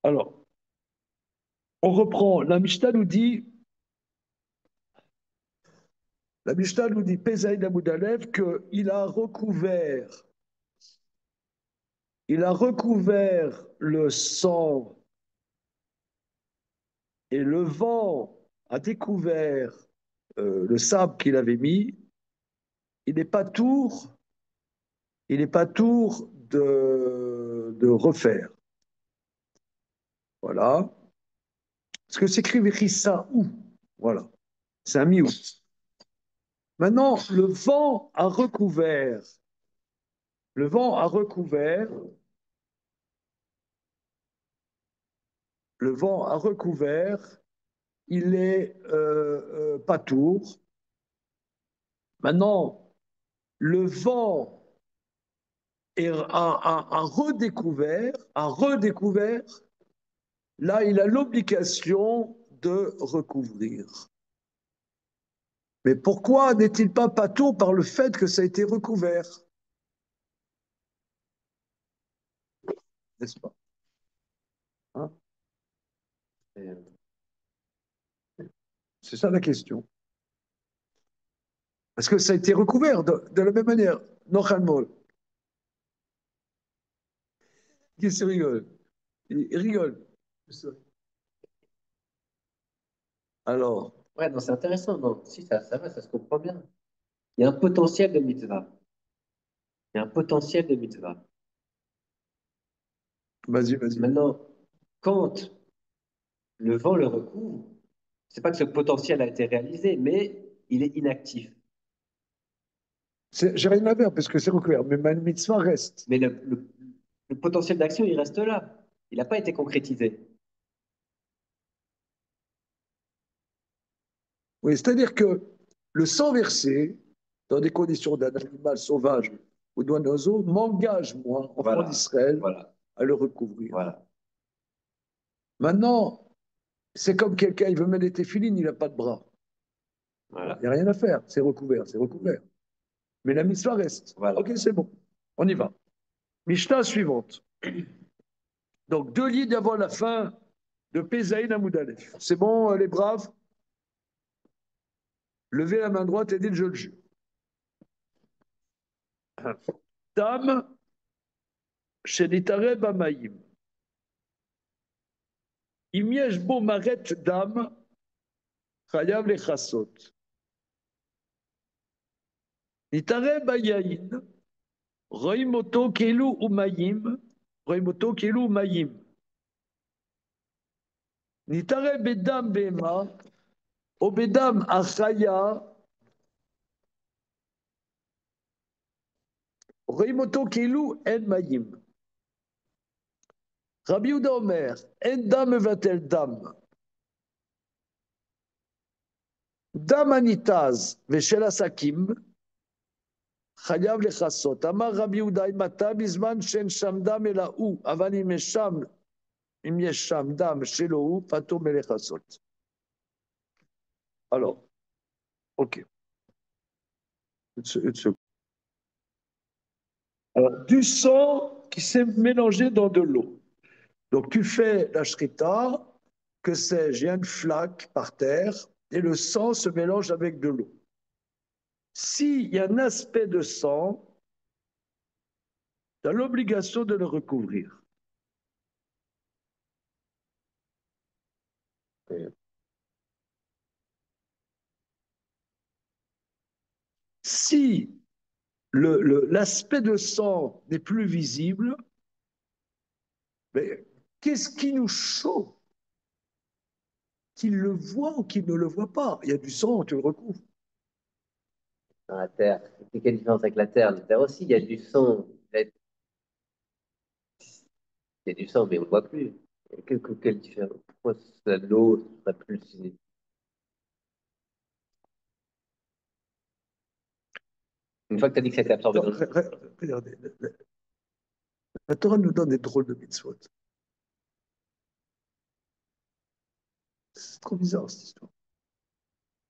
Alors, on reprend. La Mishnah nous dit, Pesaïd Amoudalev, il a recouvert le sang et le vent a découvert le sable qu'il avait mis. Il n'est pas tour, il n'est pas tour de refaire. Voilà. Parce que c'est écrit Vérissa où? Voilà. C'est un mi-août. Maintenant, le vent a recouvert, le vent a recouvert, il est pas tour. Maintenant, le vent a redécouvert, là, il a l'obligation de recouvrir. Mais pourquoi n'est-il pas patour par le fait que ça a été recouvert? N'est-ce pas? Hein? C'est ça la question. Parce que ça a été recouvert de la même manière. Normalement. Qu'est-ce qu'il rigole? Il rigole. Alors, Ouais, non, c'est intéressant. Non, si, ça va, ça se comprend bien. Il y a un potentiel de mitzvah. Il y a un potentiel de mitzvah. vas-y, vas-y. Maintenant, quand le vent le recouvre, c'est pas que ce potentiel a été réalisé, mais il est inactif. J'ai rien à faire parce que c'est recouvert, mais ma mitzvah reste. Mais le potentiel d'action, il reste là. Il n'a pas été concrétisé. Oui, c'est-à-dire que le sang versé dans des conditions d'un animal sauvage ou d'un oiseau m'engage, moi, enfant Voilà, d'Israël, voilà, à le recouvrir. voilà. Maintenant, c'est comme quelqu'un, il veut mettre des téfilines, il n'a pas de bras. Il Voilà, n'y a rien à faire, c'est recouvert, c'est recouvert. Mais la mitzvah reste. voilà. Ok, c'est bon, on y va. Mishnah suivante. Donc, 2 lignes avant la fin de Pézaïn Amoudalef. C'est bon, les braves? Levez la main droite et dites je le jure. Dame, Shenitare Bamaïm. אם יש בו מרת דם, חייב לכסות. נתערב ביין, רואים אותו כאילו הוא מים. נתערב בדם בהמה, או בדם החיה, רואים אותו כאילו אין מים. רבי יהודה אומר, אין דם מבטל דם. דם הניתז ושל עסקים, חייב לכסות. אמר רבי יהודה, אם אתה בזמן שאין שם דם אלא הוא, אבל אם יש שם דם שלא הוא, פטור מלכסות. Alors, ok. Alors, du sang qui s'est mélangé dans de l'eau. Donc, tu fais la shrita, que sais-je, il y a une flaque par terre, et le sang se mélange avec de l'eau. S'il y a un aspect de sang, tu as l'obligation de le recouvrir. Si l'aspect de sang n'est plus visible, mais qu'est-ce qui nous chauffe? Qu'il le voit ou qu'il ne le voit pas? Il y a du sang, tu le recouvres. Dans la terre, c'est quelle différence avec la terre? La terre aussi, il y a du sang. Il y a du sang, mais on ne le voit plus. Quelle différence? Pourquoi l'eau serait plus. Une fois que tu as dit que c'était absorbé dans le. Regardez, la Torah nous donne des drôles de mitzvot. C'est trop bizarre cette histoire.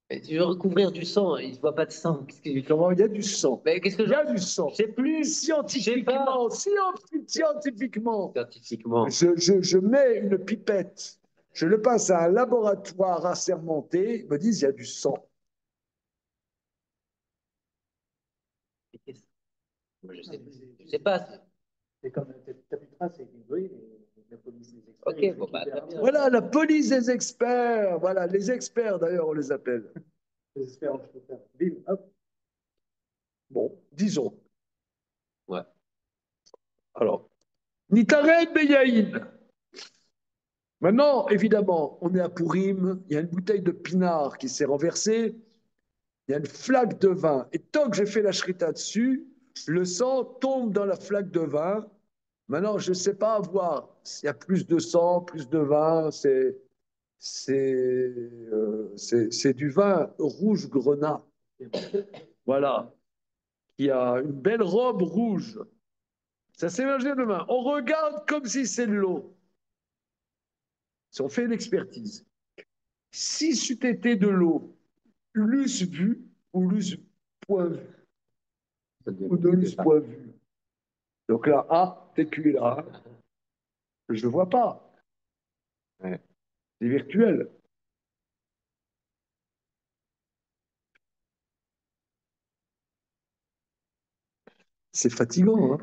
Mais tu veux recouvrir du sang, il ne voit pas de sang. Comment il y a du sang? Mais qu'est-ce que Il y a du sang. Je sais plus. Scientifiquement, Scientifiquement. je mets une pipette, je le passe à un laboratoire assermenté, ils me disent il y a du sang. Moi, je sais pas. C'est comme t'habiteras, c'est hybride et la police des experts. Ok, bon, bah, très bien. Voilà, la police des experts. Voilà, les experts d'ailleurs, on les appelle. Les experts, je peux faire. Bim, hop. Bon, disons. Ouais. Alors, Nitaren Beyaïn. Maintenant, évidemment, on est à Pourim, il y a une bouteille de pinard qui s'est renversée, il y a une flaque de vin. Et tant que j'ai fait la shrita dessus, le sang tombe dans la flaque de vin. Maintenant, je ne sais pas voir s'il y a plus de sang, plus de vin. C'est du vin rouge grenat. Voilà. Il a une belle robe rouge. Ça s'est mélangé de vin. On regarde comme si c'est de l'eau. Si on fait une expertise. Si c'eût été de l'eau, l'eusse vu ou l'eusse point vu. Ou de l'eusse point vu. Donc là, ah, TQ est là. Je ne vois pas. Ouais. C'est virtuel. C'est fatigant, hein,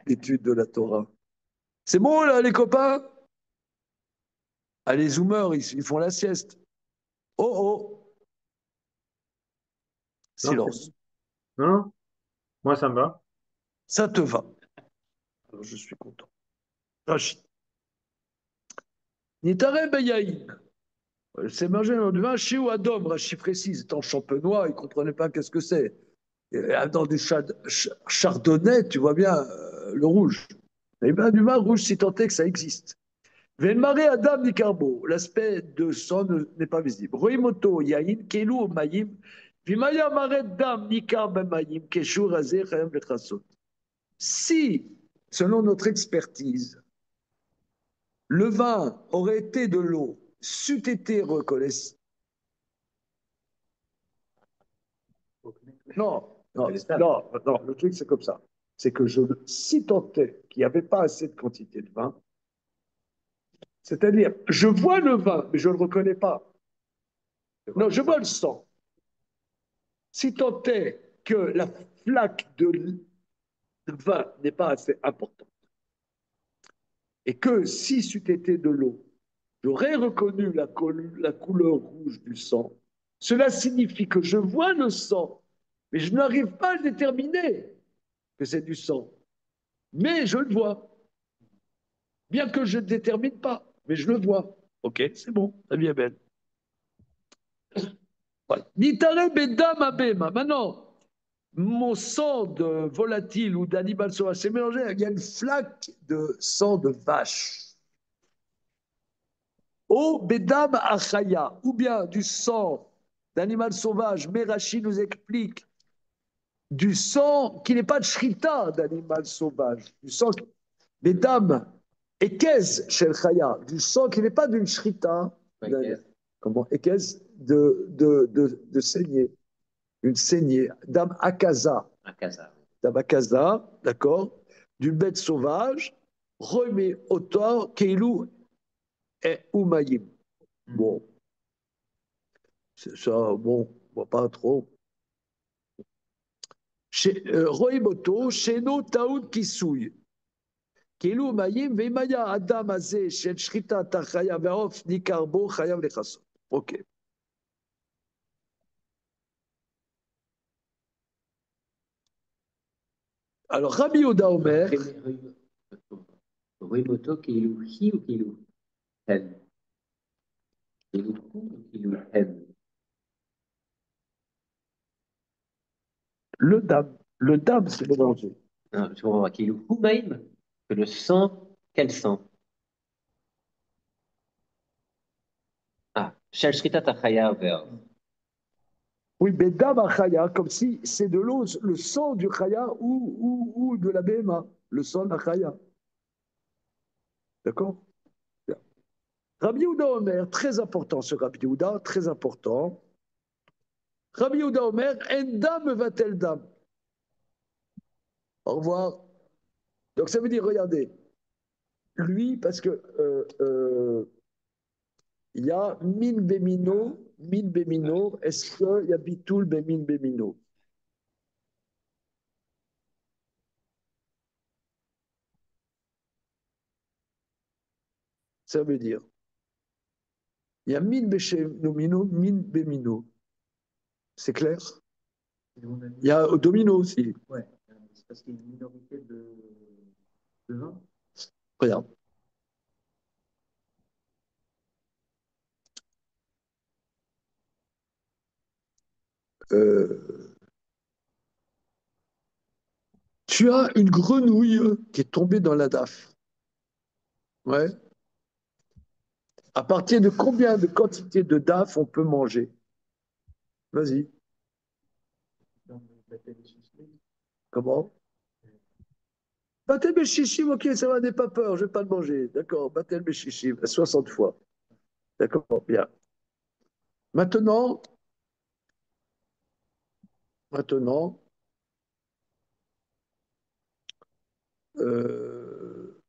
l'étude de la Torah. C'est bon, là, les copains? Ah, les zoomers, ils font la sieste. Oh, oh. Silence. Non, non, moi ça me va. Ça te va. Alors, je suis content. Rachid. Nitare Beyaïn. C'est mangé dans du vin chez ou Adom, Rachid précise. Étant champenois, il ne comprenait pas qu'est-ce que c'est. Dans du chardonnay, tu vois bien le rouge. Eh bien, du vin rouge, si tant est que ça existe. Venmaré Adam Nicarbo, l'aspect de sang n'est pas visible. Roimoto, Yahin, Kelu, Mayim, Vimaya Maret Dam, Nikar, Mayim, Keshur, Azer, Chayam, Vetrasot. Si, selon notre expertise, le vin aurait été de l'eau, c'eût été reconnaissable. Non, non, non, non, le truc c'est comme ça. C'est que si tant est qu'il n'y avait pas assez de quantité de vin, c'est-à-dire, je vois le vin, mais je ne le reconnais pas. Non, je vois le sang. Si tant est que la flaque de vin n'est pas assez importante, et que si c'eût été de l'eau, j'aurais reconnu la couleur rouge du sang, cela signifie que je vois le sang, mais je n'arrive pas à déterminer que c'est du sang. Mais je le vois. Bien que je ne détermine pas, mais je le vois. Ok, c'est bon, la vie est belle. Nitare bedam abema. Maintenant, mon sang de volatile ou d'animal sauvage s'est mélangé. Il y a une flaque de sang de vache. Au bedam achaya, ou bien du sang d'animal sauvage. Merachi nous explique du sang qui n'est pas de shrita d'animal sauvage, du sang bedam ekez shel chaya, du sang qui n'est pas d'une shrita. Comment ekez de saignée, une saignée, dam akaza. Dam akaza, d'accord, d'une bête sauvage, remet autor keilu et umayim. Bon, c'est ça, bon, on voit pas trop. Roimoto, Sheno Taoud Kisouy. כאילו מים, ואם היה האדם הזה של שחיטת החיה והעוף ניכר בו, חייב לכסות. אוקיי. Alors, Rabbi Yehuda Omer... Roimoto, כאילו hi ou כאילו hem? כאילו hu ou כאילו hem? Le dame, c'est mélangé. Non, je comprends pas. כאילו hu maïm? Que le sang, quel sang? Ah, shel shritat achaya ve'or. Oui, mais dame à chaya, comme si c'est de l'eau, le sang du chaya ou de la BMA, le sang de la chaya. D'accord? Rabbi Yehuda Omer, très important ce Rabbi Yehuda, très important. Rabbi Yehuda Omer, en dame va-t-elle dame? Au revoir. Donc ça veut dire, regardez, lui, parce que il y a min bemino, est-ce qu'il y a bitoul bemin bemino? Ça veut dire, il y a min bemino, min bemino. C'est clair? Il y a domino aussi. Ouais, c'est parce qu'il y a une minorité de 20. Regarde. Tu as une grenouille qui est tombée dans la daffe. Ouais. À partir de combien de quantité de daf on peut manger? Vas-y. Comment? Batel Béchichim, ok, ça va, n'aie pas peur, je ne vais pas le manger. D'accord, Batel Béchichim, 60 fois. D'accord, bien. Maintenant, maintenant, euh,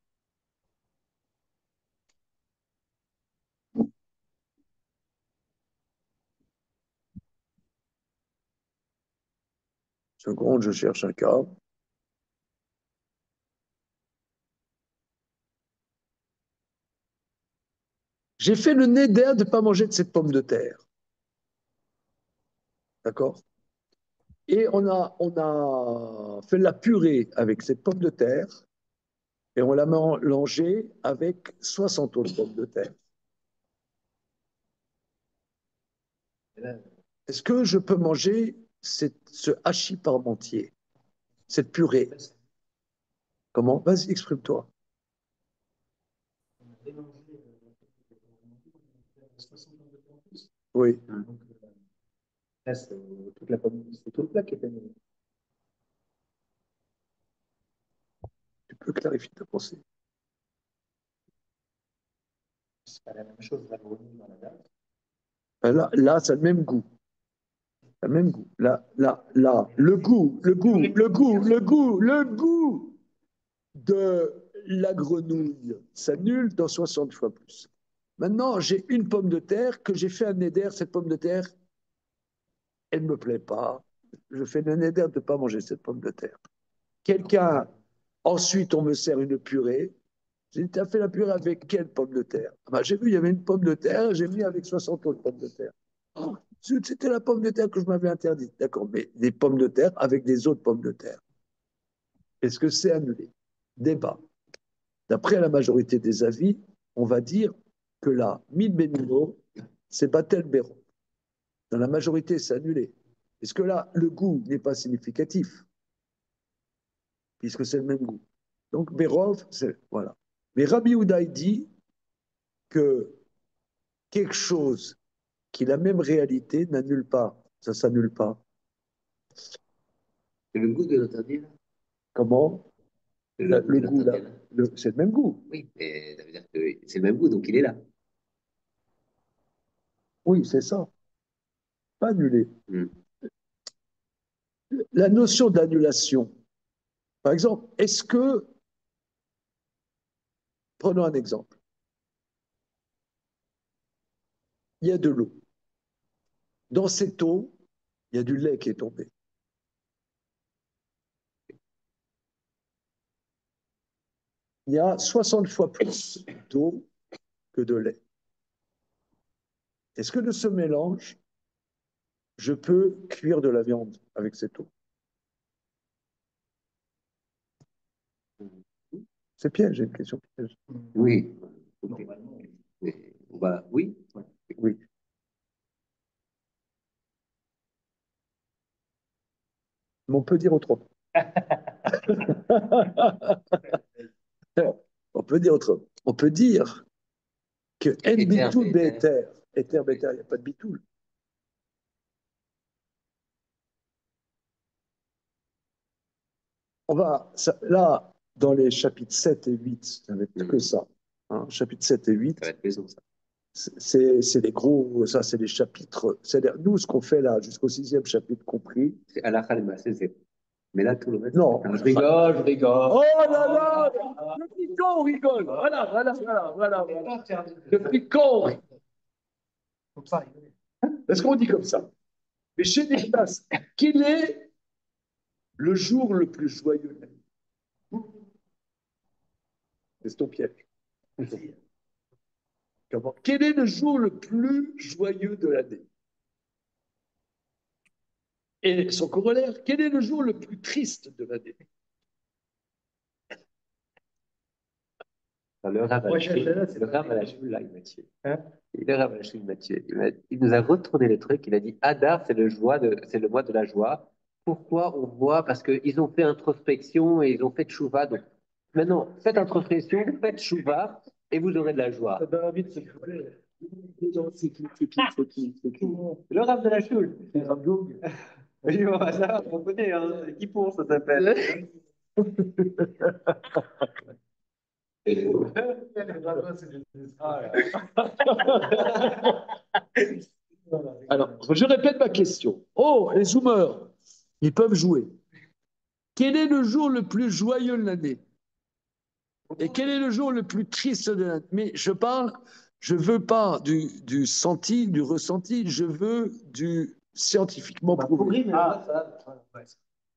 seconde, je cherche un cas. J'ai fait le neder de ne pas manger de cette pomme de terre. D'accord? Et on a fait la purée avec cette pomme de terre et on l'a mélangée avec 60 autres pommes de terre. Est-ce que je peux manger ce hachis parmentier, cette purée? Comment? Vas-y, exprime-toi. Oui. Donc, là, c'est toute la pomme, c'est tout le plat qui est mélangé. Tu peux clarifier ta pensée. C'est pas la même chose, la grenouille dans la date. Là, ça a le même goût. Ça a le même goût. Là, le goût de la grenouille s'annule dans 60 fois plus. Maintenant, j'ai une pomme de terre que j'ai fait un neder. Cette pomme de terre, elle ne me plaît pas. Je fais le neder de ne pas manger cette pomme de terre. Quelqu'un, ensuite, on me sert une purée. J'ai dit, tu as fait la purée avec quelle pomme de terre? J'ai vu, il y avait une pomme de terre, j'ai mis avec 60 autres pommes de terre. Oh, c'était la pomme de terre que je m'avais interdite. D'accord, mais des pommes de terre avec des autres pommes de terre. Est-ce que c'est annulé? Débat. D'après la majorité des avis, on va dire que là, mille bénino, c'est Batel Béron. Dans la majorité, c'est annulé. Est-ce que là, le goût n'est pas significatif, puisque c'est le même goût? Donc, Bérov, c'est. Voilà. Mais Rabbi Houdaï dit que quelque chose qui a la même réalité n'annule pas. Ça ne s'annule pas. C'est le goût de l'interdit, là? Comment? Le goût Le de goût, là, l'interdit, là? c'est le même goût. Oui, mais ça veut dire que c'est le même goût, donc il est là. Oui, c'est ça. Pas annulé. Hmm. La notion d'annulation, par exemple, est-ce que, prenons un exemple, il y a de l'eau. Dans cette eau, il y a du lait qui est tombé. Il y a 60 fois plus d'eau que de lait. Est-ce que de ce mélange, je peux cuire de la viande avec cette eau? C'est piège, j'ai une question piège. Oui. Normalement, Oui. Oui. Mais on peut dire autrement. On peut dire autrement. On peut dire que en bitoul béter, éther béter, il n'y a pas de bitoul. On va, là, dans les chapitres 7 et 8, ça va être que ça. Hein, chapitres 7 et Ça va 8, être maison, ça. C'est les gros, ça c'est les chapitres. Nous, ce qu'on fait là, jusqu'au 6e chapitre compris. C'est halakha lema, c'est zéro. Mais là, tout le reste. Non. Je rigole, je rigole. Oh là là! Depuis quand on rigole? Voilà. Depuis quand on rigole? Est-ce qu'on dit comme ça? Mais chez Nicolas, quel est le jour le plus joyeux de l'année? C'est ton piège. Comment? Quel est le jour le plus joyeux de l'année? Et son corollaire, quel est le jour le plus triste de l'année? Le Rav Alachim, là, il m'a tué. Le Rav Alachim m'a tué. Il nous a retourné le truc. Il a dit Adar, c'est le mois de la joie. Pourquoi on voit? Parce qu'ils ont fait introspection et ils ont fait tchouva. Donc maintenant, faites introspection, faites tchouva et vous aurez de la joie. Le Rav de la Choule. Oui, bon, ça, on connaît, hein. Kippour, ça s'appelle. Alors, je répète ma question. Oh, les zoomers, ils peuvent jouer. Quel est le jour le plus joyeux de l'année? Et quel est le jour le plus triste de l'année? Mais je veux pas du senti, du ressenti, je veux du scientifiquement prouvé.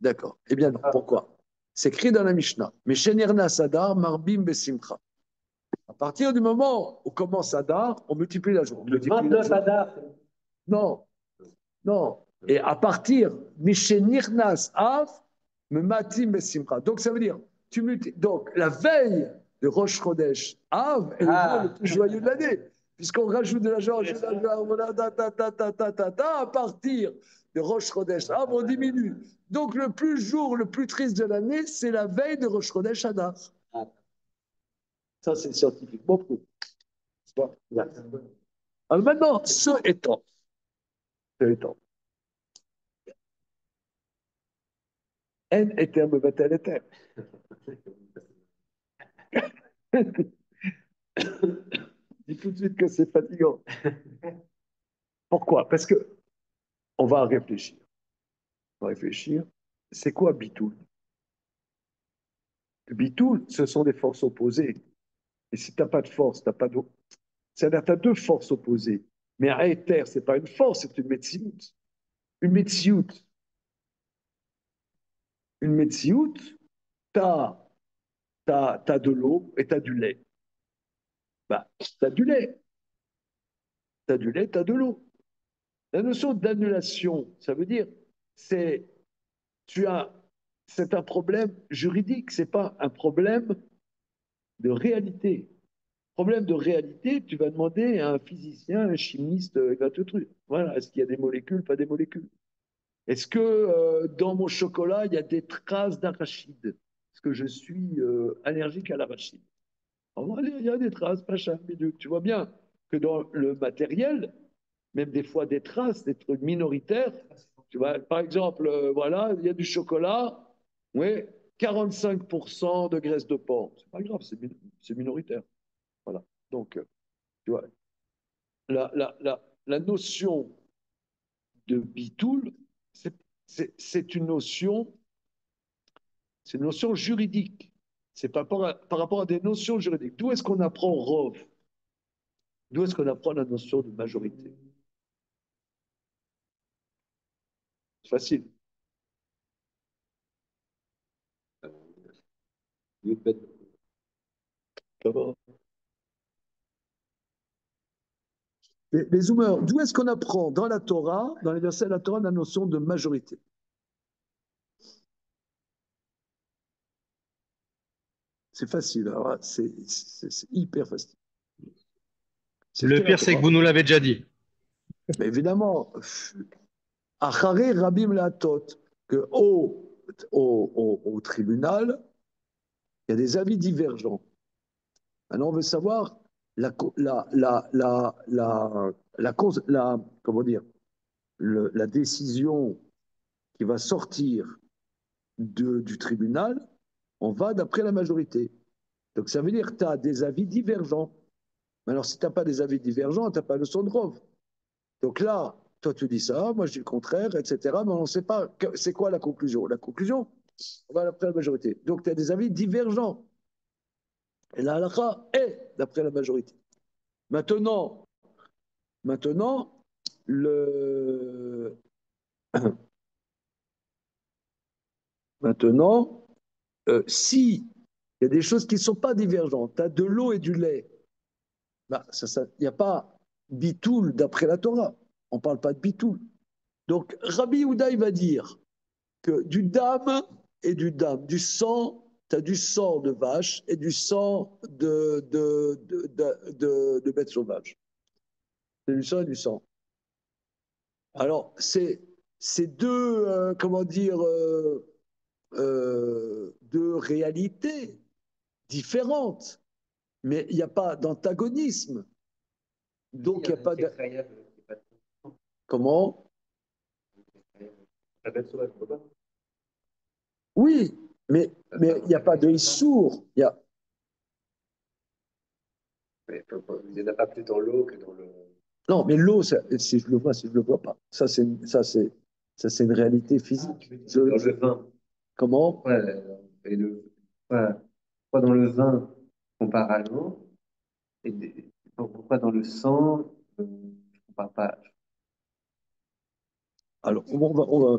D'accord. Eh bien non, pourquoi? C'est écrit dans la Mishnah. Meshenerna Sadar, Marbim Besimcha. À partir du moment où commence Adar, on multiplie la journée. Le 29 Adar. Non, non. Et à partir Mishenirnas Av, Mematim Besimcha. Donc ça veut dire, donc la veille de Rosh Chodesh Av est le jour le plus joyeux de l'année, puisqu'on rajoute de la joie, à partir de Rosh Chodesh Av, on diminue. Donc le jour le plus triste de l'année, c'est la veille de Rosh Chodesh Adar. Ça, c'est scientifiquement prouvé. Alors maintenant, ce étant, en éther me battait l'éther. Dis tout de suite que c'est fatigant. Pourquoi? Parce que on va réfléchir. C'est quoi Bitoul? Bitoul, ce sont des forces opposées. Et si tu n'as pas de force, tu n'as pas d'eau. C'est-à-dire tu as deux forces opposées. Mais un éther, ce n'est pas une force, c'est une metsiout. Une metsiout. Une metsiout, tu as de l'eau et tu as du lait. Bah, tu as du lait. Tu as du lait, tu as de l'eau. La notion d'annulation, ça veut dire, c'est un problème juridique, c'est pas un problème de réalité. Problème de réalité, tu vas demander à un physicien, un chimiste, il va te truc. Voilà, est-ce qu'il y a des molécules, pas des molécules? Est-ce que dans mon chocolat, il y a des traces d'arachide? Est-ce que je suis allergique à l'arachide? Il y a des traces, machin, tu vois bien que dans le matériel, même des fois des traces, des trucs minoritaires. Tu vois, par exemple, voilà, il y a du chocolat, oui, 45% de graisse de porc. C'est pas grave, c'est minoritaire. Voilà. Donc, tu vois, la notion de bitoul, c'est une notion juridique. C'est par rapport à des notions juridiques. D'où est-ce qu'on apprend Rov? D'où est-ce qu'on apprend la notion de majorité? C'est facile. Les zoomers, d'où est-ce qu'on apprend dans la Torah, dans les versets de la Torah, la notion de majorité? C'est facile, c'est hyper facile. Le pire, c'est que vous nous l'avez déjà dit. Mais évidemment, Acharé Rabim Latot, que au tribunal, il y a des avis divergents. Maintenant, on veut savoir comment dire, la décision qui va sortir du tribunal, on va d'après la majorité. Donc ça veut dire que tu as des avis divergents. Mais alors, si tu n'as pas des avis divergents, tu n'as pas le son de Rov. Donc là, toi, tu dis ça, moi, je dis le contraire, etc. Mais on ne sait pas c'est quoi la conclusion. La conclusion, on va d'après la majorité. Donc, tu as des avis divergents. Et la halakha est d'après la majorité. Maintenant, le... Maintenant, si il y a des choses qui ne sont pas divergentes, tu as de l'eau et du lait, bah, il n'y a pas bitoul d'après la Torah. On ne parle pas de bitoul. Donc, Rabbi Yehuda, il va dire que du dam et du dam, du sang, tu as du sang de vache et du sang de bête sauvage. C'est du sang et du sang. Alors, c'est deux, comment dire, deux réalités différentes, mais il n'y a pas d'antagonisme. Donc, il n'y a pas de... Comment? La bête sauvage, on peut pas. Oui, mais il n'y a pas de sourd. Il y a... Il n'y en a pas plus dans l'eau que dans le. Non, mais l'eau, si je le vois, si je le vois pas, ça c'est une réalité physique. Dans le vin. Comment? Ouais, et pourquoi dans le vin compare à l'eau et pourquoi dans le sang je compare pas. Alors,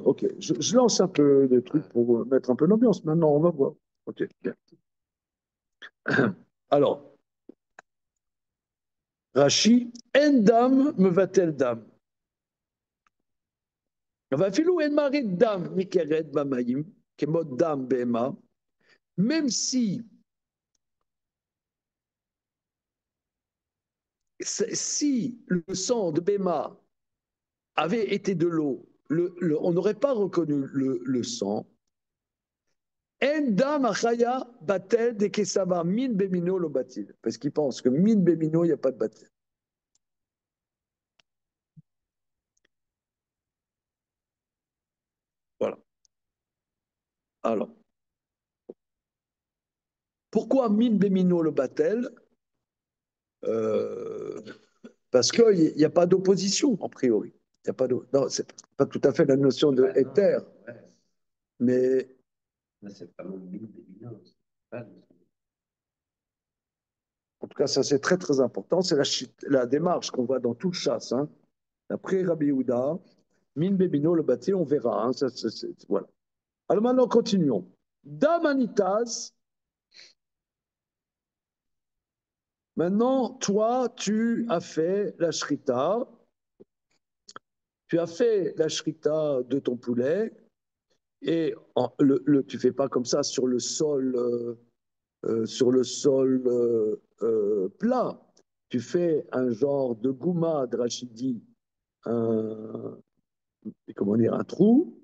ok, je lance un peu des trucs pour mettre un peu l'ambiance. Maintenant, on va voir. Ok, bien. Alors, Rashi, en dam me va-t-elle dam? Vafilou en mari dam mikeret bamayim, kemot dam bema, même si le sang de Bema avait été de l'eau, on n'aurait pas reconnu le sang. Endam achaya batel de kesava min bemino lo batil. Parce qu'ils pensent que min bemino, il n'y a pas de batel. Voilà. Alors, pourquoi min bemino le batel? Parce qu'il n'y a pas d'opposition, a priori. Il y a pas de, non, c'est pas tout à fait la notion de éther, mais C'est pas mon mine des millions. en tout cas, ça c'est très très important. C'est la démarche qu'on voit dans toute chasse. Hein. Après Rabbi Yehuda, Min Bebino, le bâti, on verra. Hein. Voilà. Alors maintenant, continuons. Damanitas, maintenant, toi, tu as fait la shrita. Tu as fait la shrita de ton poulet et tu fais pas comme ça sur le sol, plat. Tu fais un genre de gouma de rachidi, comment dire, un trou,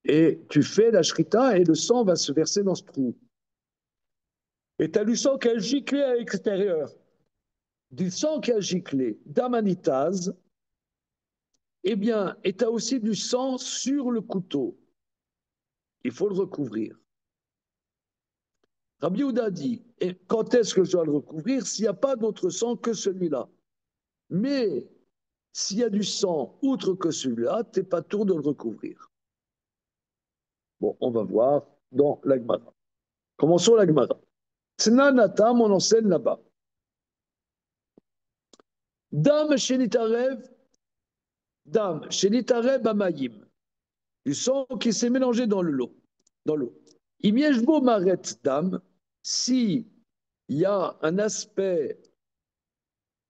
et tu fais la shrita et le sang va se verser dans ce trou. Et tu as du sang qui a giclé à l'extérieur. Du sang qui a giclé d'amanitase, eh bien, et tu as aussi du sang sur le couteau. Il faut le recouvrir. Rabbi Yehuda dit, et quand est-ce que je dois le recouvrir? S'il n'y a pas d'autre sang que celui-là. Mais s'il y a du sang outre que celui-là, tu n'es pas tour de le recouvrir. Bon, on va voir dans la Gemara. Commençons la Gemara. Tsnanatam, on enseigne là-bas. Dame shenitarev, dame shenitarev amayim. Du sang qui s'est mélangé dans l'eau. Imieshbo maret dame, si il y a un aspect,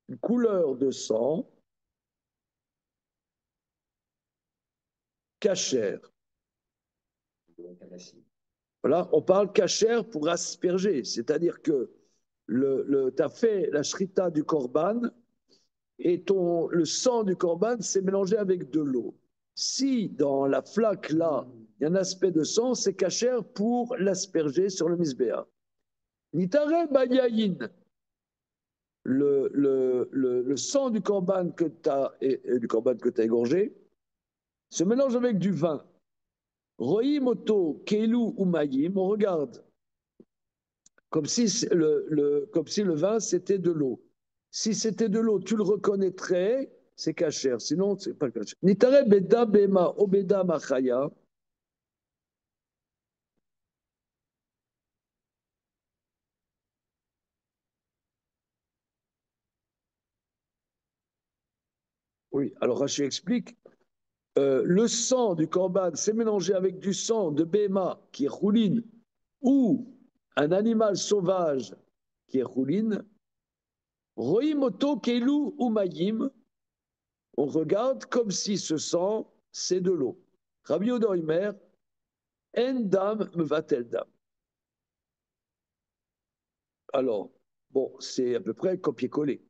une couleur de sang, cachère. Voilà, on parle cachère pour asperger, c'est-à-dire que tu as fait la shrita du korban et le sang du korban s'est mélangé avec de l'eau. Si dans la flaque là, il y a un aspect de sang, c'est cachère pour l'asperger sur le misbéa. Nitare bayayin, le sang du korban que tu as égorgé se mélange avec du vin. Roim oto keilu umayim, on regarde comme si le vin c'était de l'eau. Si c'était de l'eau, tu le reconnaîtrais, c'est cachère. Sinon, c'est pas cachère. Nitare beda bema obeda machaya. Oui, alors Rachid explique, le sang du corban s'est mélangé avec du sang de Bema, qui est rouline, ou un animal sauvage, qui est rouline. Roimoto kelu umayim, on regarde comme si ce sang, c'est de l'eau. Rabbi Odoimer, en dam mevatel dam. Alors, bon, c'est à peu près copier-coller.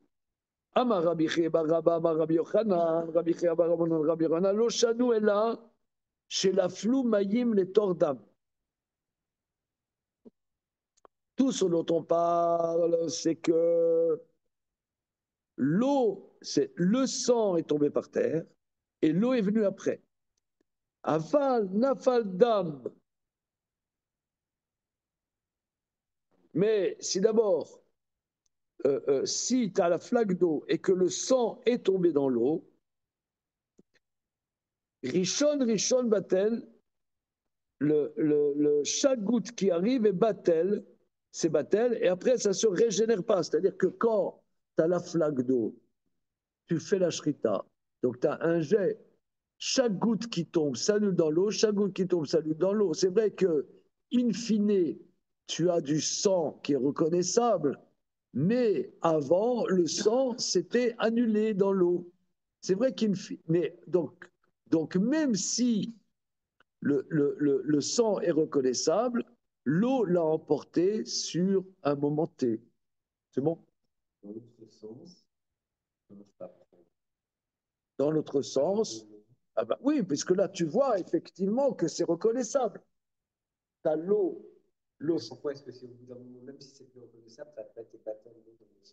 Amar Rabbi Baraba, Amar Rabbi Yochanan, Rabbi Barabanan, Rabbi Yochanan, lo shanu ela, chez la flou mayim les tordam. Tout ce dont on parle, c'est que l'eau, c'est le sang est tombé par terre et l'eau est venue après. Aval, nafal dam. Mais si d'abord, si tu as la flaque d'eau et que le sang est tombé dans l'eau, Rishon, Rishon, Batel, chaque goutte qui arrive est Batel, c'est Batel, et après ça ne se régénère pas. C'est-à-dire que quand tu as la flaque d'eau, tu fais la shrita, donc tu as un jet, chaque goutte qui tombe s'annule dans l'eau, chaque goutte qui tombe s'annule dans l'eau. C'est vrai que, in fine, tu as du sang qui est reconnaissable, mais avant, le sang s'était annulé dans l'eau. C'est vrai qu'in fine, mais donc même si le sang est reconnaissable, l'eau l'a emporté sur un moment T. C'est bon? Dans l'autre sens, ça marche pas. Dans l'autre sens, ah ben oui, puisque là, tu vois effectivement que c'est reconnaissable. Tu as l'eau. Pourquoi est-ce que c'est au bout d'un moment, même si c'est plus reconnaissable, ça n'a pas été baptême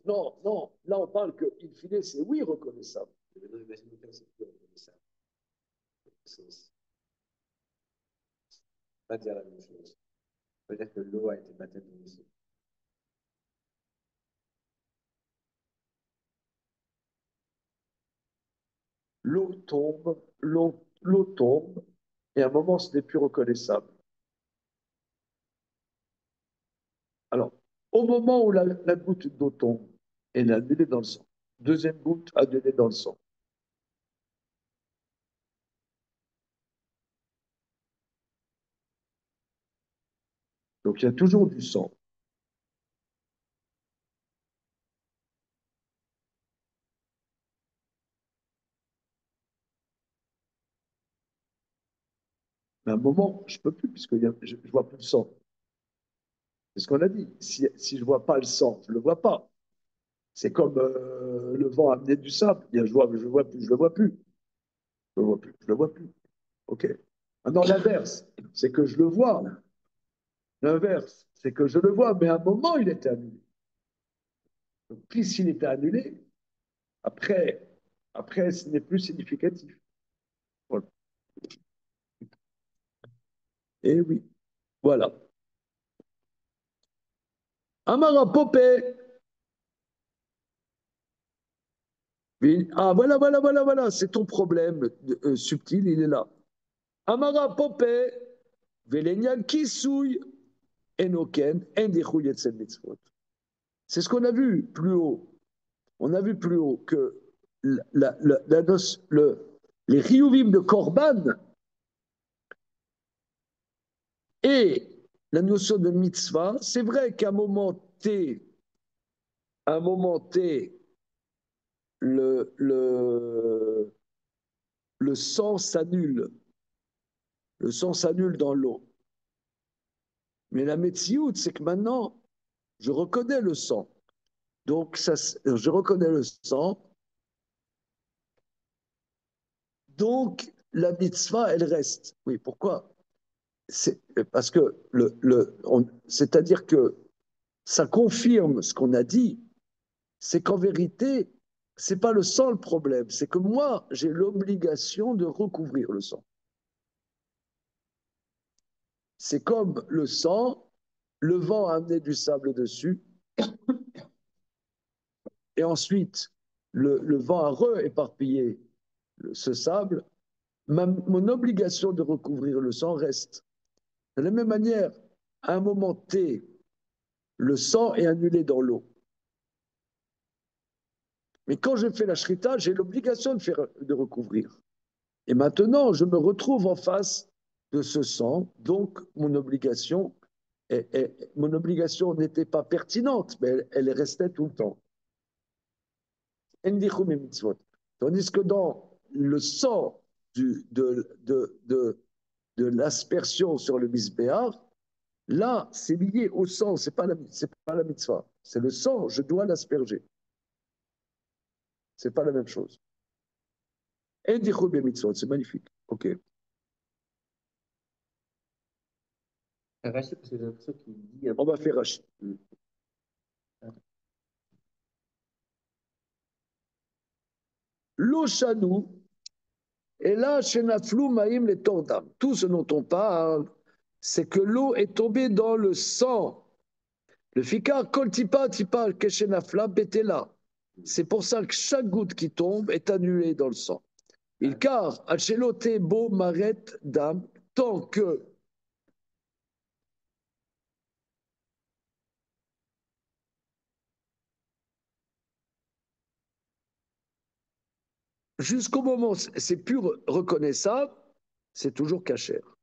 Non, non, là on parle que, in fine, c'est oui reconnaissable. Maintenant, imaginons que c'est plus reconnaissable. Sens. Pas dire la même chose. Peut-être que l'eau a été baptême dans le sang. L'eau tombe, et à un moment, ce n'est plus reconnaissable. Alors, au moment où la goutte d'eau tombe, elle est annulée dans le sang. Deuxième goutte annulée dans le sang. Donc, il y a toujours du sang. Mais à un moment, je ne peux plus, puisque je ne vois plus le sang. C'est ce qu'on a dit. Si je ne vois pas le sang, je ne le vois pas. C'est comme le vent amener du sable. Je le vois plus, je le vois plus. Je le vois plus, je le vois plus. OK. Maintenant, l'inverse, c'est que je le vois. L'inverse, c'est que je le vois, mais à un moment, il était annulé. Donc, puisqu'il était annulé, après, ce n'est plus significatif. Voilà. Et oui, voilà. Amara Popé. Ah, voilà, c'est ton problème subtil, il est là. Amara Popé, Velenian Kisouy, Enoken, Endechouy et Mitzvot. C'est ce qu'on a vu plus haut. On a vu plus haut que les riouvim de Korban et la notion de mitzvah, c'est vrai qu'à un moment T, le sang s'annule. Le sang s'annule dans l'eau. Mais la métioute, c'est que maintenant, je reconnais le sang. Donc, je reconnais le sang. Donc, la mitzvah, elle reste. Oui, pourquoi? Parce que c'est-à-dire que ça confirme ce qu'on a dit, c'est qu'en vérité, c'est pas le sang le problème, c'est que moi, j'ai l'obligation de recouvrir le sang. C'est comme le sang, le vent a amené du sable dessus, et ensuite le vent a re-éparpillé ce sable, mon obligation de recouvrir le sang reste. De la même manière, à un moment T, le sang est annulé dans l'eau. Mais quand je fais la shrita, j'ai l'obligation de recouvrir. Et maintenant, je me retrouve en face de ce sang, donc mon obligation n'était pas pertinente, mais elle restait tout le temps. Tandis que dans le sang de l'aspersion sur le misbéar, là, c'est lié au sang, c'est pas la mitzvah. C'est le sang, je dois l'asperger. C'est pas la même chose. C'est magnifique. Ok. Rachid, parce que j'ai l'impression qu'il dit un On va faire Rachid. L'eau chanou, et là, chez Naflou Maïm les Tordam. Tout ce dont on parle, c'est que l'eau est tombée dans le sang. Le fikar, kol tipa, tipa, keshenafla, betela. C'est pour ça que chaque goutte qui tombe est annulée dans le sang. Il car, achelote bo maret dam, tant que jusqu'au moment où c'est plus reconnaissable, c'est toujours cachère.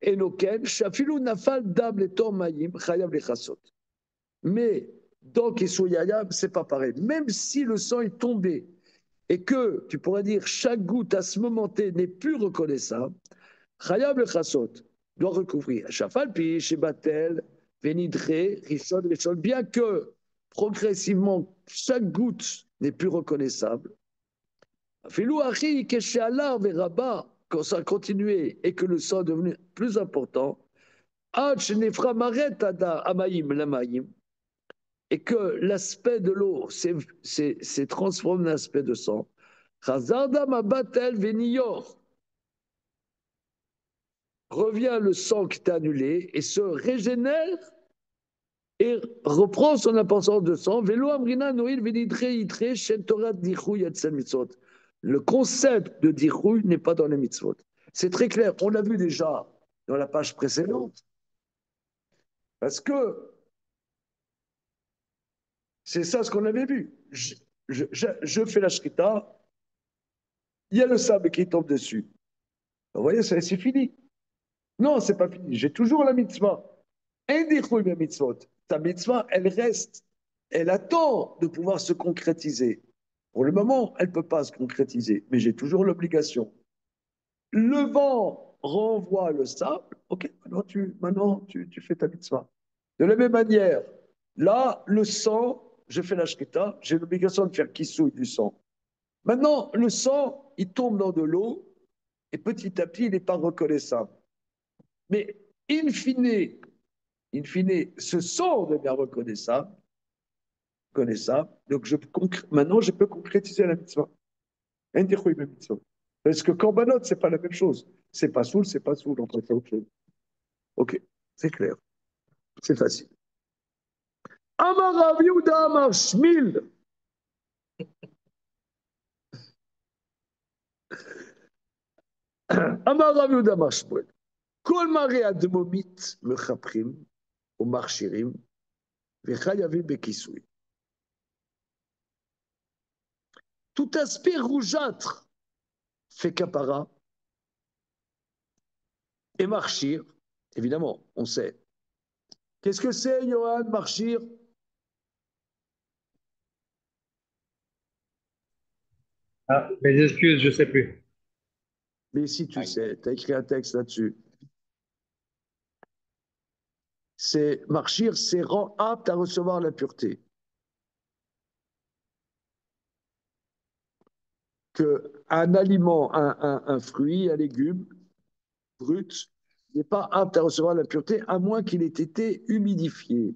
Enoken, shafilu nafal dam le tormayim, chayav le chasot. Mais dans Kesuyayam, c'est pas pareil. Même si le sang est tombé et que, tu pourrais dire, chaque goutte à ce moment T n'est plus reconnaissable, Chayav le Chassot doit recouvrir. Shafalpi, Shebatel, Venidre, Rishon, Rishon, bien que progressivement chaque goutte n'est plus reconnaissable. Filou Achi, Keshalar, Veraba, quand ça a continué et que le sang est devenu plus important, Ach, Nefra, Maret, Ada, Amaïm, Lamaïm, et que l'aspect de l'eau s'est transformé en aspect de sang. Chazarda, Mabatel, Veniyor, revient le sang qui est annulé et se régénère et reprend son importance de sang. Le concept de dichouï n'est pas dans les mitzvot. C'est très clair. On l'a vu déjà dans la page précédente. Parce que c'est ça ce qu'on avait vu. Je fais la shrita, il y a le sable qui tombe dessus. Vous voyez, c'est fini. Non, c'est pas fini. J'ai toujours la mitzvah. Ta mitzvah, elle reste, elle attend de pouvoir se concrétiser. Pour le moment, elle ne peut pas se concrétiser, mais j'ai toujours l'obligation. Le vent renvoie le sable, ok, maintenant tu fais ta mitzvah. De la même manière, là, le sang, je fais la shkita, j'ai l'obligation de faire kissouille du sang. Maintenant, le sang, il tombe dans de l'eau, et petit à petit, il n'est pas reconnaissable. Mais in fine, ce sang devient reconnaissable. Donc, maintenant, je peux concrétiser la mitzvah. Parce que Korbanot, ce n'est pas la même chose. C'est pas soul, on peut faire autre chose. Ok, c'est clair. C'est facile. Amar Rav Yehuda Amar Shmil. Amar Rav Yehuda Amar Shmuel. Kol mare admomit mechaprim ou marchirim vechayavim bekisui. Tout aspect rougeâtre fait capara et marchir, évidemment, on sait. Qu'est-ce que c'est, Johan, marchir? Ah, mes excuses, je sais plus. Mais si tu sais, tu as écrit un texte là-dessus. C'est marchir, c'est rend apte à recevoir la pureté. Qu'un aliment, un fruit, un légume brut n'est pas apte à recevoir la pureté à moins qu'il ait été humidifié.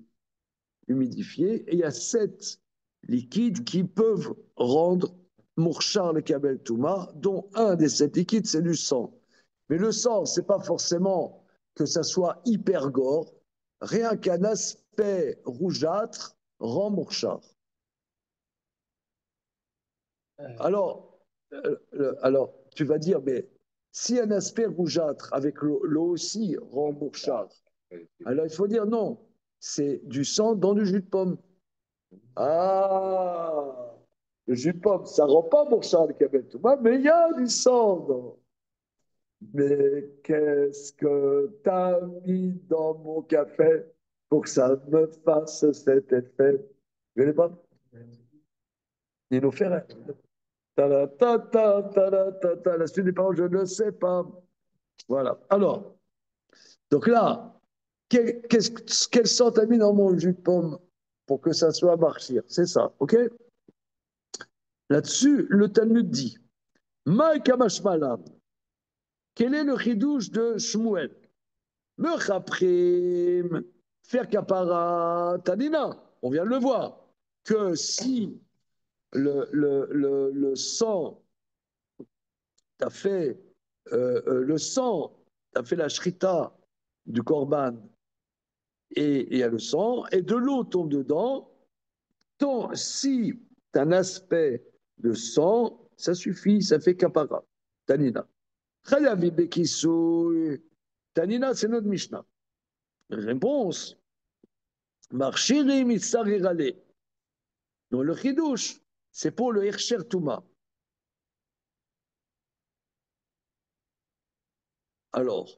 Et il y a 7 liquides qui peuvent rendre Mourchar le Kabel Touma, dont un des 7 liquides, c'est du sang. Mais le sang, c'est pas forcément que ça soit hyper gore. Rien qu'un aspect rougeâtre rend Mourchar. Alors, tu vas dire, mais si un aspect rougeâtre avec l'eau aussi rend mouchard, alors il faut dire non, c'est du sang dans du jus de pomme. Ah, le jus de pomme, ça rend pas mouchard le Kabel Touba, mais il y a du sang dedans. Mais qu'est-ce que t'as mis dans mon café pour que ça me fasse cet effet? Vous ne connaissez pas? Nino Ferrer. Ta ta ta ta ta ta. La suite des paroles, je ne sais pas. Voilà. Alors, donc là, quel sort t'as mis dans mon jus de pomme pour que ça soit marchir? C'est ça, ok? Là-dessus, le Talmud dit, Ma kamashmalam, quel est le chidouche de Shmuel? Mechaprim, faire kapara, tanina. On vient de le voir. Que si le sang t'a fait le sang, t'a fait la shrita du korban et il y a le sang, et de l'eau tombe dedans, si tu as un aspect de sang, ça suffit, ça fait kapara. Tanina. Chayavi bekisou. Tanina, c'est notre Mishnah. Réponse. Marchiri mitsarirale. Donc le chidouche, c'est pour le Hirscher Touma. Alors,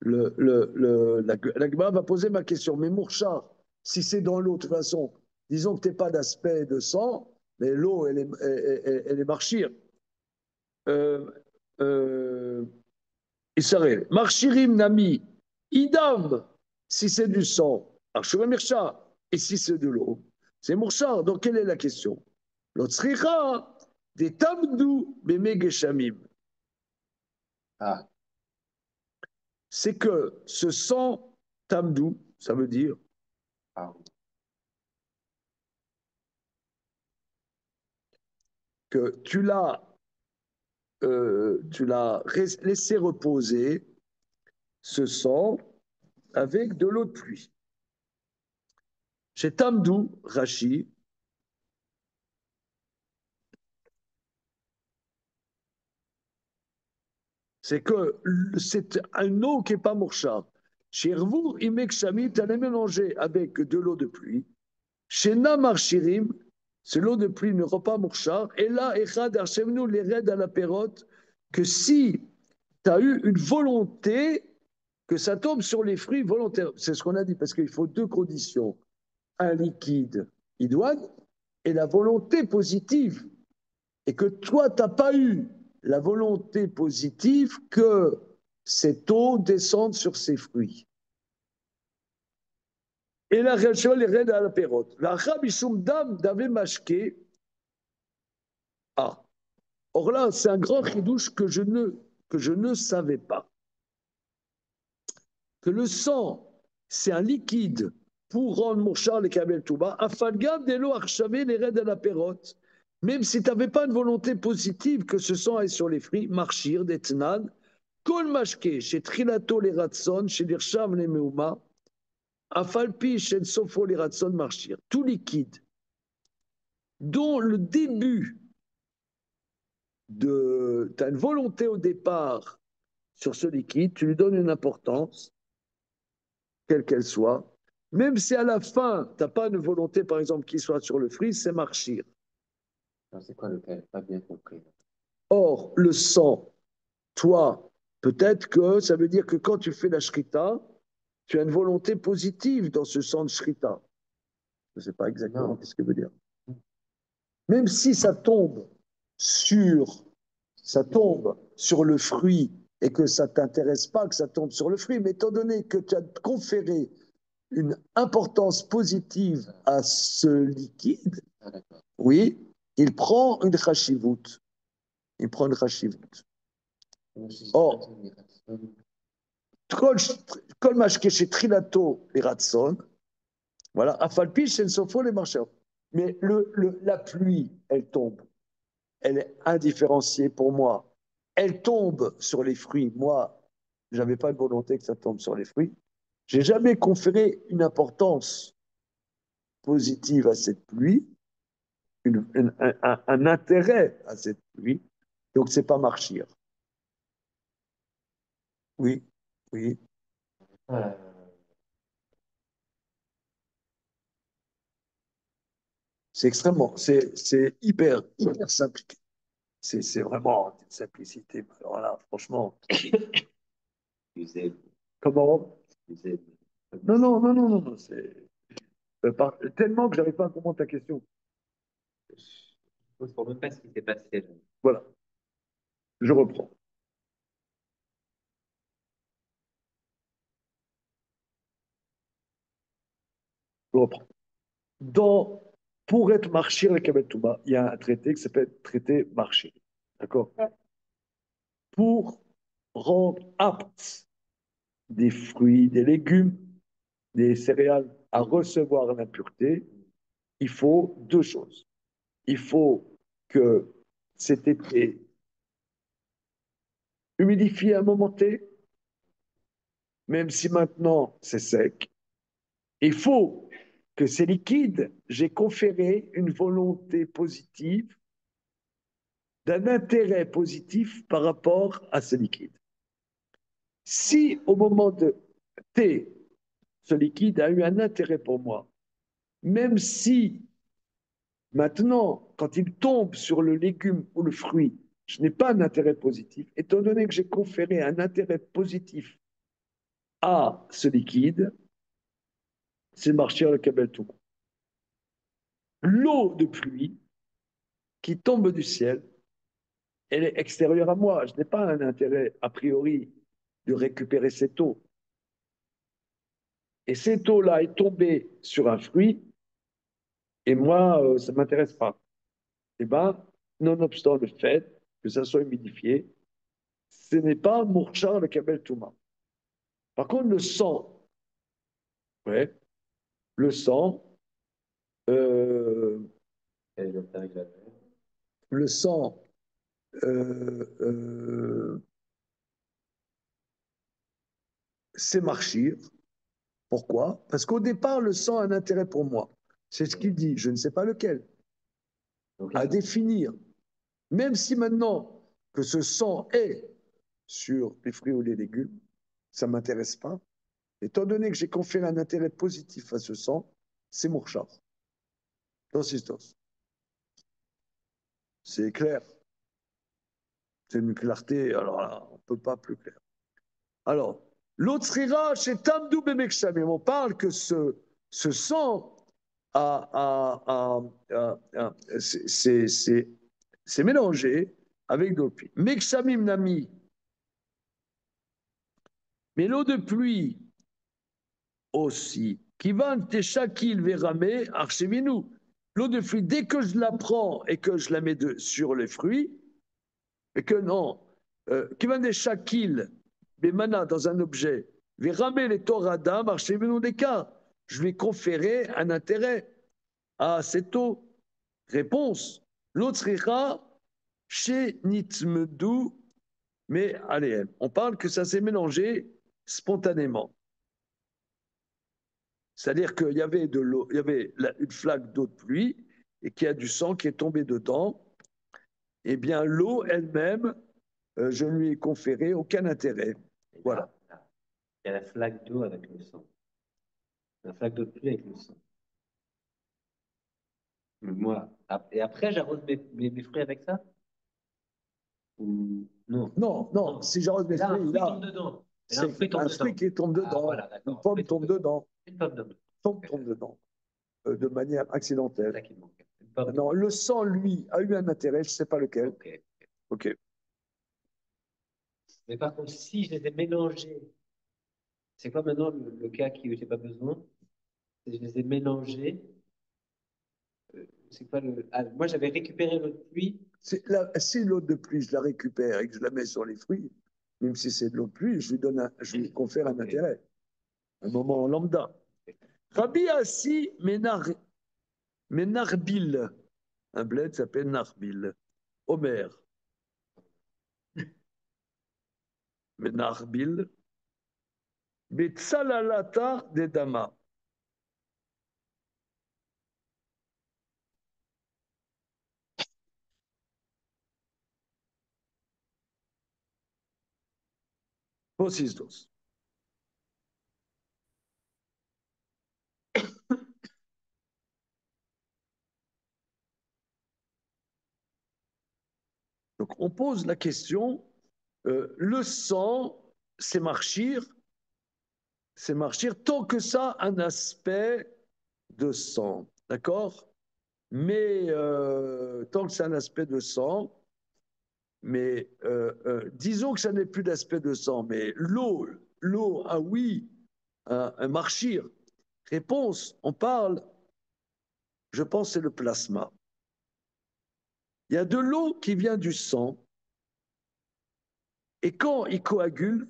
la Gemara va poser ma question. Mais Mourchard, si c'est dans l'eau, de toute façon, disons que tu n'as pas d'aspect de sang, mais l'eau, elle est marchire. Israël. Marchirim Nami, Idam, si c'est du sang. Archurim Mircha, et si c'est de l'eau, c'est Mourchard. Donc, quelle est la question? L'Otsricha, des Tamdou, Beme Geshamim. Ah, C'est que ce sang Tamdou, ça veut dire ah, que tu l'as laissé reposer, ce sang, avec de l'eau de pluie. Chez Tamdou, Rashi, c'est que c'est un eau qui n'est pas mourchard. Chez Rvou, Imek Shamit, tu as mélangé avec de l'eau de pluie. Chez Namar Shirim, c'est l'eau de pluie ne rend pas mourchard. Et là, Echad Hashemnu les raids à la pérote, que si tu as eu une volonté, que ça tombe sur les fruits volontaires. C'est ce qu'on a dit, parce qu'il faut deux conditions. Un liquide idoine et la volonté positive. Et que toi, tu n'as pas eu la volonté positive que cette eau descende sur ses fruits. Et la réaction, les reines à la pérote. La Rabishum Dam d'Ave Mashke. Ah. Or là, c'est un grand chidouche que je ne savais pas. Que le sang, c'est un liquide pour rendre Mourchar les Kabel Touba. Afalgam Delo Archavé les reines à la pérote. Même si tu n'avais pas une volonté positive que ce sang aille sur les fruits, Marchir, Detnan, Kol Mashke, chez Trilato les Ratson, chez Dirsham les Meuma, Afalpi, chez Sofo les Ratson, Marchir. Tout liquide dont le début tu as une volonté au départ sur ce liquide, tu lui donnes une importance, quelle qu'elle soit, même si à la fin, tu n'as pas une volonté, par exemple, qu'il soit sur le fruit, c'est marchir. c'est quoi le cas? Pas bien compris. Or, le sang, toi, peut-être que ça veut dire que quand tu fais la shrita, tu as une volonté positive dans ce sang de shrita. Je ne sais pas exactement ce que veut dire. Même si ça tombe sur le fruit et que ça ne t'intéresse pas que ça tombe sur le fruit, mais étant donné que tu as conféré une importance positive à ce liquide, oui, il prend une chashivut. Il prend une chashivut. Or, kol mashke chez Trilato les ratson, voilà, afalpi chez Sofo les marcheurs. Mais la pluie, elle tombe. Elle est indifférenciée pour moi. Elle tombe sur les fruits. Moi, je n'avais pas de volonté que ça tombe sur les fruits. J'ai jamais conféré une importance positive à cette pluie, un intérêt à cette pluie, donc c'est pas marchir. Oui, oui. Euh, C'est extrêmement, c'est hyper simple. C'est vraiment une simplicité. Alors là, franchement, excusez, comment? excusez. Non, non, non, non, non, non, c'est tellement que j'arrive pas à comprendre ta question. Je ne sais même pas ce qui s'est passé là. Voilà, je reprends. Je reprends. Dans, pour être marchir avec Kabbalah Touba, il y a un traité qui s'appelle traité marchir. D'accord? Pour rendre aptes des fruits, des légumes, des céréales à recevoir l'impureté, il faut deux choses. Il faut que cet été humidifié à un moment T, même si maintenant c'est sec. Il faut que ces liquides, j'ai conféré une volonté positive, d'un intérêt positif par rapport à ces liquides. Si au moment de T, ce liquide a eu un intérêt pour moi, même si maintenant, quand il tombe sur le légume ou le fruit, je n'ai pas un intérêt positif, étant donné que j'ai conféré un intérêt positif à ce liquide, c'est marcher le Kabel tout. L'eau de pluie qui tombe du ciel, elle est extérieure à moi. Je n'ai pas un intérêt a priori de récupérer cette eau. Et cette eau-là est tombée sur un fruit, et moi, ça ne m'intéresse pas. Eh bien, nonobstant le fait que ça soit humidifié, ce n'est pas Mourchar le Kabel Touma. Par contre, le sang, ouais, le sang, euh, le sang, euh, euh, c'est marchir. Pourquoi? Parce qu'au départ, le sang a un intérêt pour moi. C'est ce qu'il dit, je ne sais pas lequel. À définir. Même si maintenant que ce sang est sur les fruits ou les légumes, ça ne m'intéresse pas. Étant donné que j'ai conféré un intérêt positif à ce sang, c'est Mourchar. Consistance. C'est clair. C'est une clarté, alors là, on ne peut pas plus clair. Alors, l'autre ira chez Tamdou Bemekshamim. On parle que ce sang c'est mélangé avec de l'eau de pluie. Mekshamim Nami. Mais l'eau de pluie aussi. Kivan Teshakil Verame Archevinu. L'eau de pluie, dès que je la prends et que je la mets sur les fruits, et que non, Kivan Teshakil Bemana dans un objet, Verame les Toradam Archevinu Deka. Je lui ai conféré un intérêt à cette eau. Réponse. L'autre ira chez Nitmedou, mais allez, on parle que ça s'est mélangé spontanément. C'est-à-dire qu'il y avait de l'eau, il y avait une flaque d'eau de pluie et qu'il y a du sang qui est tombé dedans. Eh bien, l'eau elle-même, je ne lui ai conféré aucun intérêt. Voilà. Il y a la flaque d'eau avec le sang. La flaque d'eau de pluie avec le sang. Moi, et après, j'arrose mes fruits avec ça? Ou non? Non, non, si j'arrose mes Là, un fruits, fruit là, tombe dedans. c'est un fruit qui tombe dedans. Voilà, Une d'accord. pomme tombe dedans. Une pomme dedans. Tombe dedans. De manière accidentelle. C'est ça qui manque. Une pomme Non, le sang, lui, a eu un intérêt, je ne sais pas lequel. Ok. Ok. Mais par contre, si je les ai mélangés, c'est quoi maintenant le cas qui j'ai pas besoin? Je les ai mélangés. C'est quoi le. Ah, moi, j'avais récupéré l'eau de pluie. Si l'eau de pluie, je la récupère et que je la mets sur les fruits, même si c'est de l'eau de pluie, je lui confère un intérêt. Un moment lambda. Rabbi Assi Menarbil. Un bled s'appelle Narbil. Omer. Menarbil. Betsalalata de Dama. Posisdos. Donc on pose la question, le sang, c'est marchir tant que ça a un aspect de sang, d'accord? Mais tant que c'est un aspect de sang, mais disons que ça n'est plus d'aspect de sang, mais l'eau, ah oui, un marchir. Réponse, on parle, je pense, c'est le plasma. Il y a de l'eau qui vient du sang, et quand il coagule,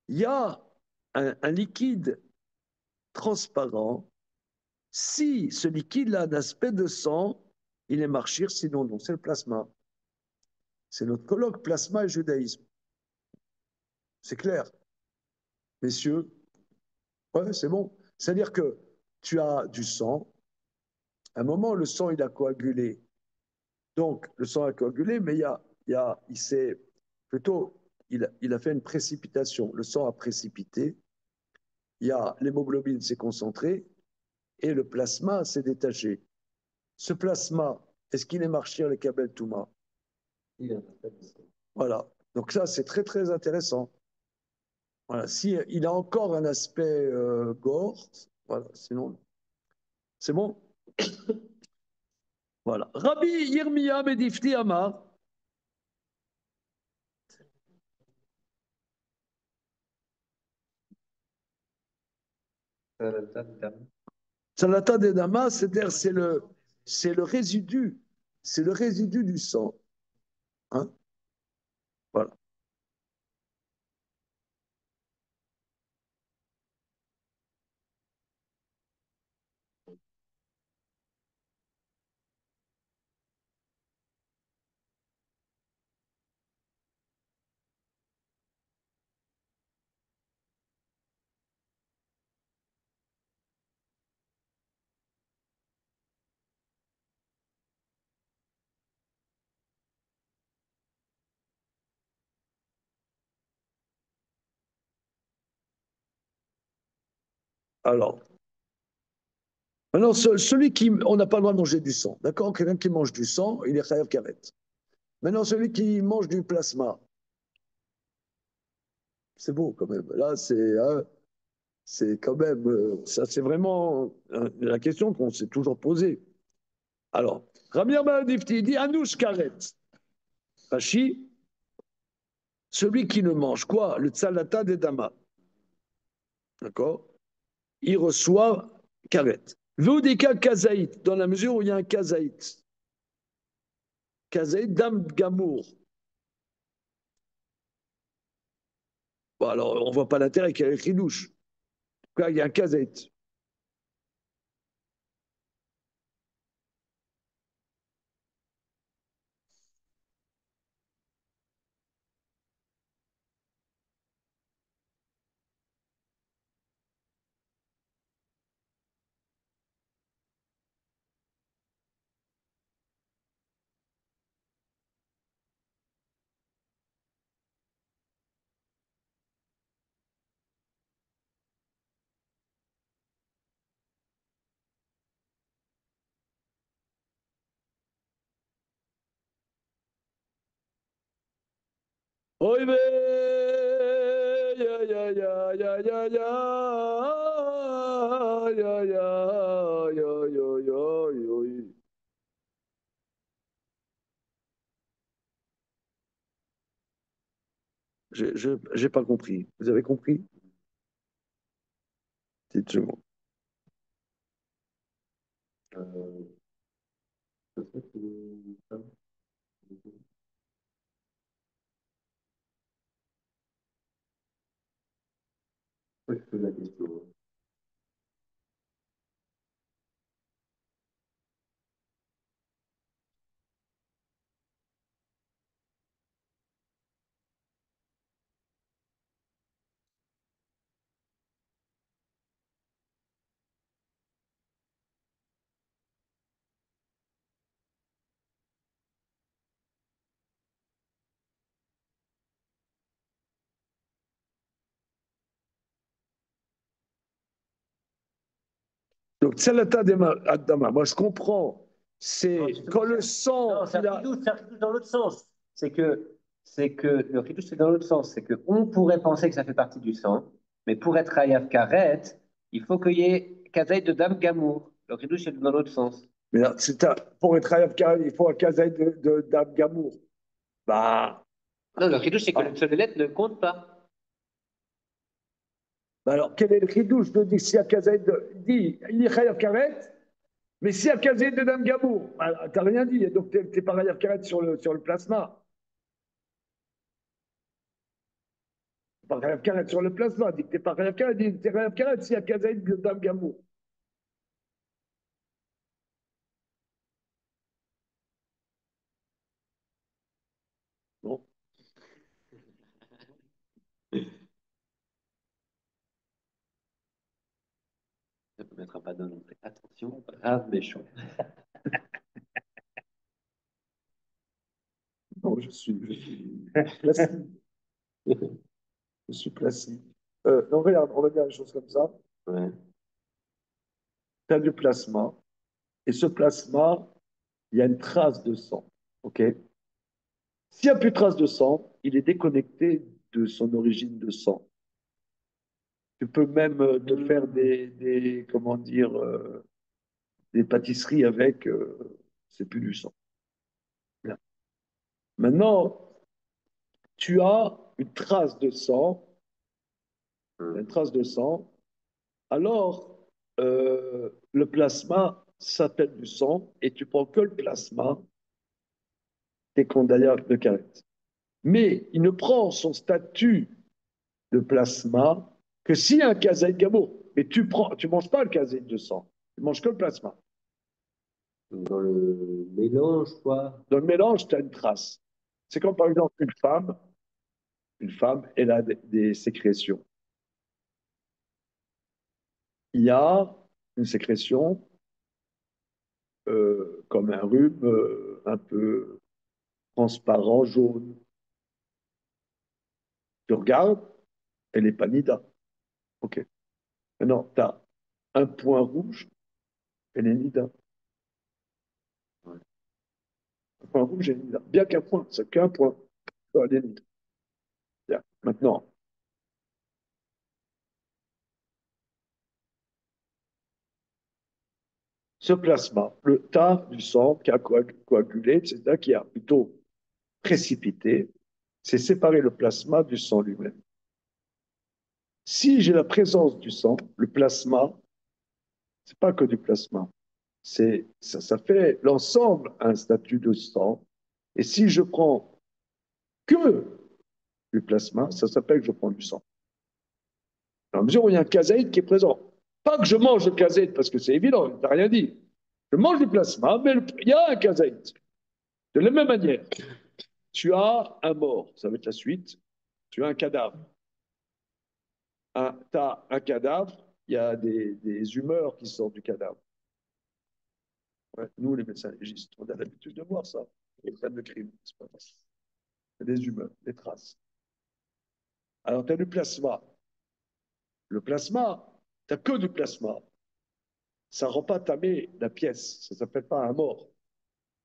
il y a un liquide transparent. Si ce liquide a un aspect de sang, il est marchir, sinon non, c'est le plasma. C'est notre colloque plasma et judaïsme. C'est clair, messieurs? Ouais, c'est bon. C'est-à-dire que tu as du sang. À un moment, le sang, il a coagulé. Donc, le sang a coagulé, mais il s'est plutôt, il a fait une précipitation. Le sang a précipité. Il y a l'hémoglobine s'est concentrée et le plasma s'est détaché. Ce plasma, est-ce qu'il est marchir le Kabel Touma? Voilà. Donc ça, c'est très, très intéressant. Voilà. Si il a encore un aspect gore, voilà. Sinon, c'est bon. Voilà. Rabbi Yirmiya Medifti Amar. Salata de Dama, c'est le résidu, c'est le résidu du sang. Hein? Voilà. Alors, maintenant, celui qui, on n'a pas le droit de manger du sang, d'accord? Quelqu'un qui mange du sang, il est chayav karet. Maintenant, celui qui mange du plasma, c'est beau quand même. Là, c'est quand même, ça c'est vraiment la question qu'on s'est toujours posée. Alors, Rabbi Difti dit Anouch karet. Rashi, celui qui ne mange quoi? Le tsalata des damas. D'accord? Il reçoit karet. Veudika kazaït, dans la mesure où il y a un kazaït. Kazaït dam gamour. Bon, alors, on ne voit pas l'intérêt qu'il y a écrit douche. Il y a un kazaït. Oy ya ya ya ya ya ya ya ya ya ya ya. Je n'ai pas compris. Vous avez compris? Petite seconde. Donc, Tsalata Adama, moi je comprends, c'est Non, justement, quand le sang. Non, c'est un ridouche dans l'autre sens. C'est que le ridouche, c'est dans l'autre sens. C'est qu'on pourrait penser que ça fait partie du sang, mais pour être Hayav Karet, il faut qu'il y ait Kazaï de Dame Gamour. Le ridouche, c'est dans l'autre sens. Mais là, pour être Hayav Karet, il faut un Kazaï d'Ab Gamour. Bah, Non, le ridouche, c'est que le Tsolelet ne compte pas. bah alors, quel est le Khidouche de dire s'il y a Kazaï dit, il est Hayav Karet, mais s'il y a Kazaï de Dame Gamour, bah, t'as rien dit, donc t'es pas Hayav Karet sur le plasma. Pas Hayav Karet sur le plasma, dit que t'es pas Hayav Karet, dit que t'es Hayav Karet s'il y a Kazaï de Dame Gamour. Bon. Ça peut mettre un pas d'entrée. Attention, grave méchant. Non, je suis placide. Je suis placide. Non, regarde, on va dire les choses comme ça. Ouais. Tu as du plasma, et ce plasma, il y a une trace de sang. OK? S'il n'y a plus de trace de sang, il est déconnecté de son origine de sang. Tu peux même te faire comment dire, des pâtisseries avec, c'est plus du sang. Bien. Maintenant, tu as une trace de sang, alors le plasma s'appelle du sang et tu prends que le plasma, t'es condamné de carré. Mais il ne prend son statut de plasma que s'il y a un caséine gamo. Mais tu manges pas le caséine de sang, tu manges que le plasma. Dans le mélange, quoi. Dans le mélange, tu as une trace. C'est comme par exemple une femme, elle a des sécrétions. Il y a une sécrétion comme un rhume un peu transparent, jaune. Tu regardes, elle est pas nida. OK. Maintenant, tu as un point rouge, elle est nida. Ouais. Un point rouge, elle est nida. Bien qu'un point, c'est qu'un point. Elle est nida. Bien. Maintenant, ce plasma, le tas du sang qui a coagulé, etc., qui a plutôt précipité, c'est séparer le plasma du sang lui-même. Si j'ai la présence du sang, le plasma, c'est pas que du plasma. Ça fait l'ensemble un statut de sang. Et si je prends que du plasma, ça s'appelle que je prends du sang. Dans la mesure où il y a un caséide qui est présent. Pas que je mange le caséide, parce que c'est évident, tu n'as rien dit. Je mange du plasma, mais il y a un caséide. De la même manière, tu as un mort, ça va être la suite, tu as un cadavre. Tu as un cadavre, il y a des humeurs qui sortent du cadavre. Ouais, nous, les médecins légistes, on a l'habitude de voir ça. Les scènes de crime, c'est pas facile. Des humeurs, des traces. Alors, tu as du plasma. Le plasma, tu n'as que du plasma. Ça ne rend pas tamé la pièce. Ça ne s'appelle pas un mort.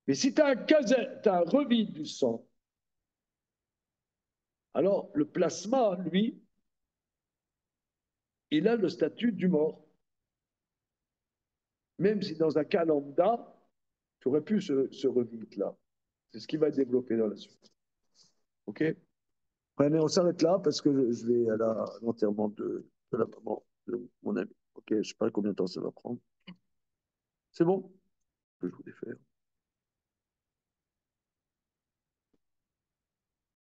Mais si tu as un revide du sang, alors le plasma, lui, il a le statut du mort. Même si dans un cas lambda, tu aurais pu ce revide-là. C'est ce qui va être développé dans la suite. OK? Mais on s'arrête là parce que je vais à l'enterrement de la maman de mon ami. OK, je ne sais pas combien de temps ça va prendre. C'est bon? Que je voulais faire.